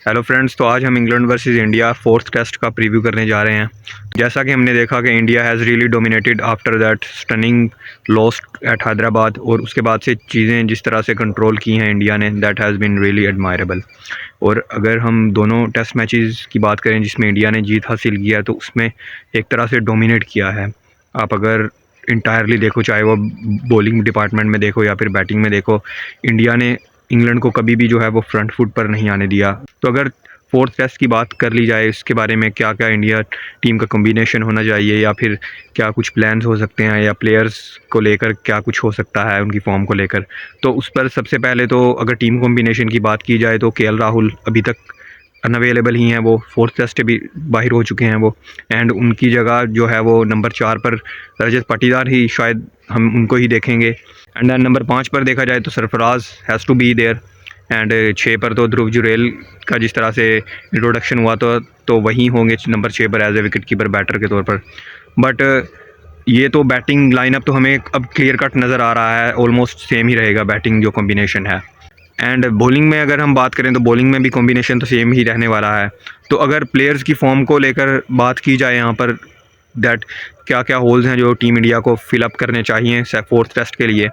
Hello friends, तो आज हम England versus India fourth test का प्रीव्यू करने जा रहे हैं। जैसा कि हमने देखा कि India has really dominated after that stunning lost at Hyderabad, और उसके बाद से चीज़ें जिस तरह से कंट्रोल की हैं इंडिया ने, that has been really admirable. और अगर हम दोनों टेस्ट मैचेस की बात करें जिसमें इंडिया ने जीत हासिल किया है, तो उसमें एक तरह से डोमिनेट किया है। आप अगर इंटायरली देखो, चाहे वो बॉलिंग डिपार्टमेंट में देखो या फिर बैटिंग में देखो, इंडिया ने इंग्लैंड को कभी भी जो है वो फ्रंट फुट पर नहीं आने दिया। तो अगर फोर्थ टेस्ट की बात कर ली जाए, इसके बारे में क्या क्या इंडिया टीम का कॉम्बिनेशन होना चाहिए, या फिर क्या कुछ प्लान्स हो सकते हैं, या प्लेयर्स को लेकर क्या कुछ हो सकता है उनकी फॉर्म को लेकर, तो उस पर सबसे पहले तो अगर टीम कॉम्बिनेशन की बात की जाए तो केएल राहुल अभी तक अनअवेलेबल ही हैं। वो फोर्थ टेस्ट से भी बाहर हो चुके हैं वो, एंड उनकी जगह जो है वो नंबर 4 पर रजत पाटीदार ही शायद हम उनको ही देखेंगे। एंड देन नंबर 5 पर देखा जाए तो Sarfaraz has to be there. And 6 पर तो ध्रुव जुरेल का जिस तरह से इंट्रोडक्शन हुआ तो वही होंगे नंबर 6 पर as a wicket keeper batter के तौर पर। बट ये तो बैटिंग लाइनअप तो हमें अब क्लियर कट नज़र आ रहा है, ऑलमोस्ट सेम ही रहेगा बैटिंग जो कॉम्बिनेशन है। एंड बॉलिंग में अगर हम बात करें तो बॉलिंग में भी कॉम्बिनेशन तो सेम ही रहने वाला है। तो अगर प्लेयर्स की फॉर्म को लेकर बात की जाए यहाँ पर, दैट क्या क्या होल्स हैं जो टीम इंडिया को फिलअप करने चाहिए फोर्थ टेस्ट के लिए,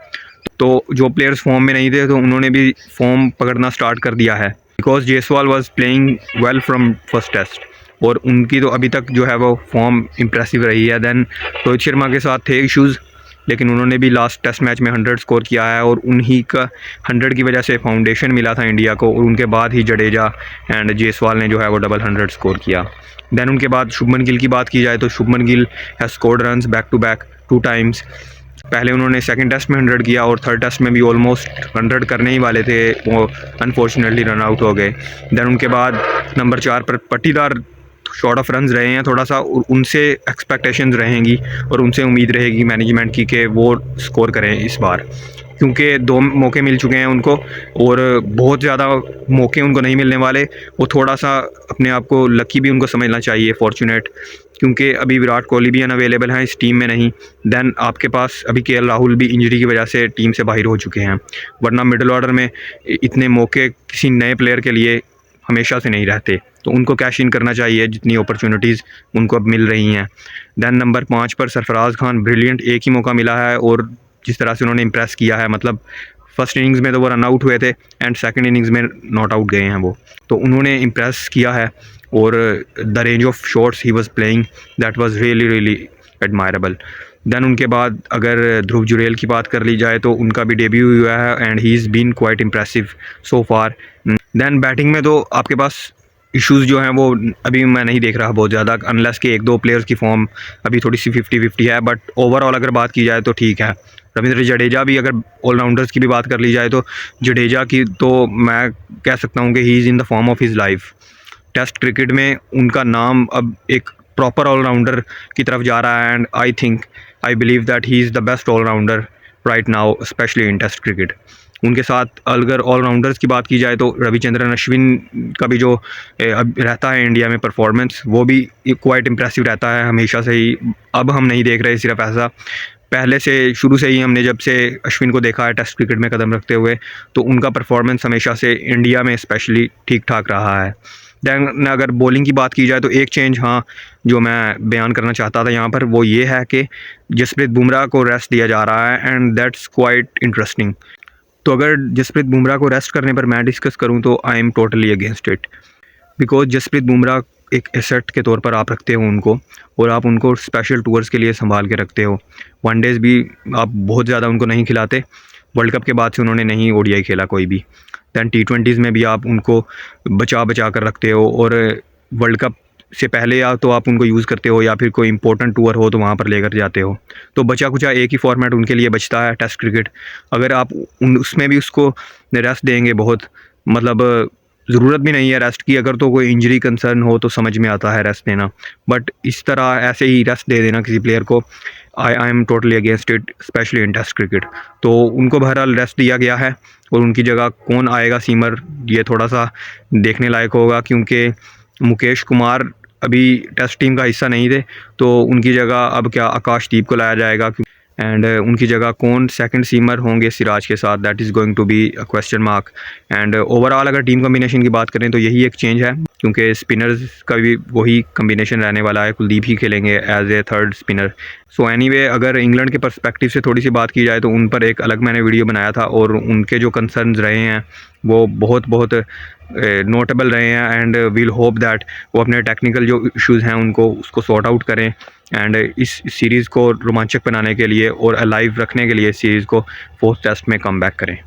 तो जो प्लेयर्स फॉर्म में नहीं थे तो उन्होंने भी फॉर्म पकड़ना स्टार्ट कर दिया है। Because Jaiswal was playing well from first test, और उनकी तो अभी तक जो है वो फॉर्म इम्प्रेसिव रही है। देन रोहित शर्मा के साथ थे इश्यूज़, लेकिन उन्होंने भी लास्ट टेस्ट मैच में 100 स्कोर किया है, और उन्हीं का 100 की वजह से फाउंडेशन मिला था इंडिया को, और उनके बाद ही जडेजा एंड जयसवाल ने जो है वो डबल 100 स्कोर किया। देन उनके बाद शुभमन गिल की बात की जाए तो Shubman Gill has scored runs back to back 2 times. पहले उन्होंने सेकंड टेस्ट में 100 किया, और थर्ड टेस्ट में भी ऑलमोस्ट 100 करने ही वाले थे, वो अनफॉर्चुनेटली रन आउट हो गए। देन उनके बाद नंबर 4 पर पाटीदार शॉर्ट ऑफ रन्स रहे हैं थोड़ा सा, और उनसे एक्सपेक्टेशंस रहेंगी और उनसे उम्मीद रहेगी मैनेजमेंट की कि वो स्कोर करें इस बार, क्योंकि 2 मौके मिल चुके हैं उनको और बहुत ज़्यादा मौके उनको नहीं मिलने वाले। वो थोड़ा सा अपने आप को लकी भी उनको समझना चाहिए, फॉर्चुनेट, क्योंकि अभी विराट कोहली भी अनअवेलेबल हैं इस टीम में नहीं। देन आपके पास अभी केएल राहुल भी इंजरी की वजह से टीम से बाहर हो चुके हैं, वरना मिडिल ऑर्डर में इतने मौके किसी नए प्लेयर के लिए हमेशा से नहीं रहते, तो उनको कैश इन करना चाहिए जितनी अपॉर्चुनिटीज़ उनको अब मिल रही हैं। देन नंबर 5 पर सरफराज खान, ब्रिलियंट, एक ही मौका मिला है और जिस तरह से उन्होंने इम्प्रेस किया है, मतलब फर्स्ट इनिंग्स में तो वो रन आउट हुए थे एंड सेकंड इनिंग्स में नॉट आउट गए हैं वो, तो उन्होंने इम्प्रेस किया है। और the range of shots he was playing, that was really really admirable. Then उनके बाद अगर ध्रुव जुरेल की बात कर ली जाए तो उनका भी डेब्यू हुआ है and he is been quite impressive so far. Then batting में तो आपके पास इश्यूज़ जो हैं वो अभी मैं नहीं देख रहा बहुत ज़्यादा, अनलेस के 1-2 प्लेयर्स की फॉर्म अभी थोड़ी सी 50-50 है, बट ओवरऑल अगर बात की जाए तो ठीक है। रविंद्र जडेजा भी, अगर ऑलराउंडर्स की भी बात कर ली जाए तो जडेजा की तो मैं कह सकता हूँ कि he is in the form of his life. Test cricket में उनका नाम अब एक प्रॉपर ऑलराउंडर की तरफ जा रहा है, and I believe that he is the best allrounder right now, specially in test cricket. उनके साथ अगर ऑलराउंडर्स की बात की जाए तो रविचंद्रन अश्विन का भी जो अब रहता है इंडिया में परफॉर्मेंस, वो भी क्वाइट इम्प्रेसिव रहता है हमेशा से ही। अब हम नहीं देख रहे सिर्फ ऐसा, पहले से शुरू से ही हमने जब से अश्विन को देखा है टेस्ट क्रिकेट में कदम रखते हुए, तो उनका परफॉर्मेंस हमेशा से इंडिया में स्पेशली ठीक ठाक रहा है। दैन अगर बॉलिंग की बात की जाए तो एक चेंज हाँ जो मैं बयान करना चाहता था यहाँ पर, वो ये है कि जसप्रीत बुमराह को रेस्ट दिया जा रहा है, एंड दैट्स क्वाइट इंटरेस्टिंग। तो अगर जसप्रीत बुमराह को रेस्ट करने पर मैं डिस्कस करूं तो I am totally against it, because Jasprit Bumrah एक एसेट के तौर पर आप रखते हो उनको, और आप उनको स्पेशल टूर्स के लिए संभाल के रखते हो। वनडेज़ भी आप बहुत ज़्यादा उनको नहीं खिलाते, वर्ल्ड कप के बाद से उन्होंने नहीं ओडीआई खेला कोई भी। दैन T20s में भी आप उनको बचा बचा कर रखते हो, और वर्ल्ड कप से पहले या तो आप उनको यूज़ करते हो या फिर कोई इंपॉर्टेंट टूर हो तो वहाँ पर लेकर जाते हो। तो बचा कुचा एक ही फॉर्मेट उनके लिए बचता है टेस्ट क्रिकेट। अगर आप उसमें भी उसको रेस्ट देंगे बहुत, मतलब ज़रूरत भी नहीं है रेस्ट की, अगर तो कोई इंजरी कंसर्न हो तो समझ में आता है रेस्ट देना, बट इस तरह ऐसे ही रेस्ट दे देना किसी प्लेयर को, I am totally against it, specially in test cricket. तो उनको बहरहाल रेस्ट दिया गया है, और उनकी जगह कौन आएगा सीमर, ये थोड़ा सा देखने लायक होगा, क्योंकि मुकेश कुमार अभी टेस्ट टीम का हिस्सा नहीं थे, तो उनकी जगह अब क्या आकाशदीप को लाया जाएगा। एंड उनकी जगह कौन सेकंड सीमर होंगे सिराज के साथ, that is going to be a question mark. And overall अगर टीम कम्बिनेशन की बात करें तो यही एक चेंज है, क्योंकि स्पिनर्स का भी वही कम्बिनेशन रहने वाला है, कुलदीप ही खेलेंगे as a third spinner. So anyway अगर इंग्लैंड के पर्सपेक्टिव से थोड़ी सी बात की जाए तो उन पर एक अलग मैंने वीडियो बनाया था, और उनके जो कंसर्न्स रहे हैं वो बहुत नोटेबल रहे हैं। एंड वील होप दैट वो अपने टेक्निकल जो इश्यूज़ हैं उसको सॉर्ट आउट करें, एंड इस सीरीज़ को रोमांचक बनाने के लिए और अलाइव रखने के लिए सीरीज़ को फोर्थ टेस्ट में कम बैक करें।